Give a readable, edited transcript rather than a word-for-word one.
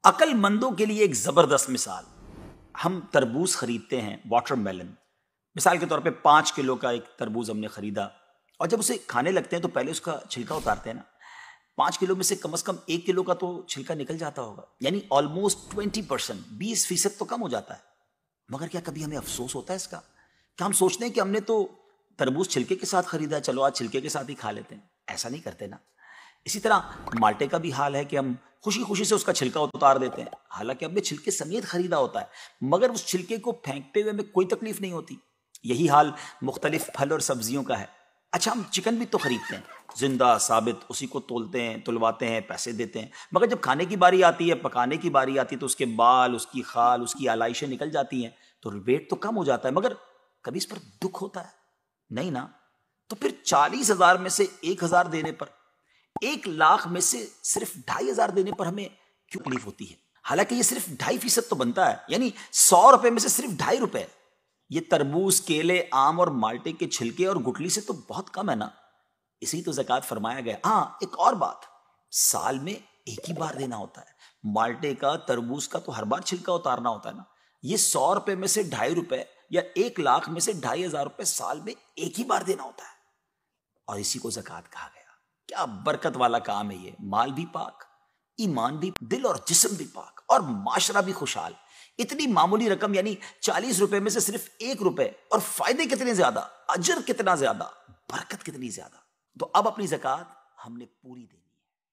عقل مندوں کے لیے ایک زبردست مثال. ہم تربوز خریدتے ہیں، واٹر میلن. مثال کے طور پہ 5 کلو کا ایک تربوز ہم نے خریدا، اور جب اسے کھانے لگتے ہیں تو پہلے اس کا چھلکا اتارتے ہیں نا. 5 کلو میں سے کم از کم 1 کلو کا تو چھلکا نکل جاتا ہوگا، یعنی آلموسٹ 20%، 20% تو کم ہو جاتا ہے. مگر کیا کبھی ہمیں افسوس ہوتا ہے اس کا؟ کیا ہم سوچتے ہیں کہ ہم نے تو تربوز چھلکے کے ساتھ خریدا ہے، چلو آج چھلکے کے ساتھ ہی کھا لیتے ہیں؟ ایسا نہیں کرتے نا. اسی طرح مالٹے کا بھی حال ہے کہ ہم خوشی خوشی سے اس کا چھلکا اتار دیتے ہیں، حالانکہ ہم نے چھلکے سمیت خریدا ہوتا ہے، مگر اس چھلکے کو پھینکتے ہوئے ہمیں کوئی تکلیف نہیں ہوتی. یہی حال مختلف پھل اور سبزیوں کا ہے. اچھا، ہم چکن بھی تو خریدتے ہیں، زندہ ثابت، اسی کو تولتے ہیں، تلواتے ہیں، پیسے دیتے ہیں، مگر جب کھانے کی باری آتی ہے، پکانے کی باری آتی ہے، تو اس کے بال، اس کی خال، اس کی آلائشیں نکل جاتی ہیں، تو ویٹ تو کم ہو جاتا ہے، مگر کبھی اس پر دکھ ہوتا ہے نہیں نا. تو پھر 40,000 میں سے 1,000 دینے پر، 1,00,000 میں سے صرف 2,500 دینے پر ہمیں کیوں تکلیف ہوتی ہے؟ حالانکہ یہ صرف 2.5% تو بنتا ہے، یعنی 100 روپے میں سے صرف 2.5 روپے. یہ تربوز، کیلے، آم اور مالٹے کے چھلکے اور گٹلی سے تو بہت کم ہے نا. اسی تو زکوٰۃ فرمایا گیا. ہاں، ایک اور بات، سال میں ایک ہی بار دینا ہوتا ہے. مالٹے کا، تربوز کا تو ہر بار چھلکا اتارنا ہوتا ہے نا. یہ 100 روپے میں سے 2.5 روپے یا 1,00,000 میں سے 2,500 روپے سال میں ایک ہی بار دینا ہوتا ہے، اور اسی کو زکوٰۃ کہا گیا. کیا برکت والا کام ہے یہ. مال بھی پاک، ایمان بھی، دل اور جسم بھی پاک، اور معاشرہ بھی خوشحال. اتنی معمولی رقم، یعنی 40 روپے میں سے صرف 1 روپے، اور فائدے کتنے زیادہ، اجر کتنا زیادہ، برکت کتنی زیادہ. تو اب اپنی زکوٰۃ ہم نے پوری دی.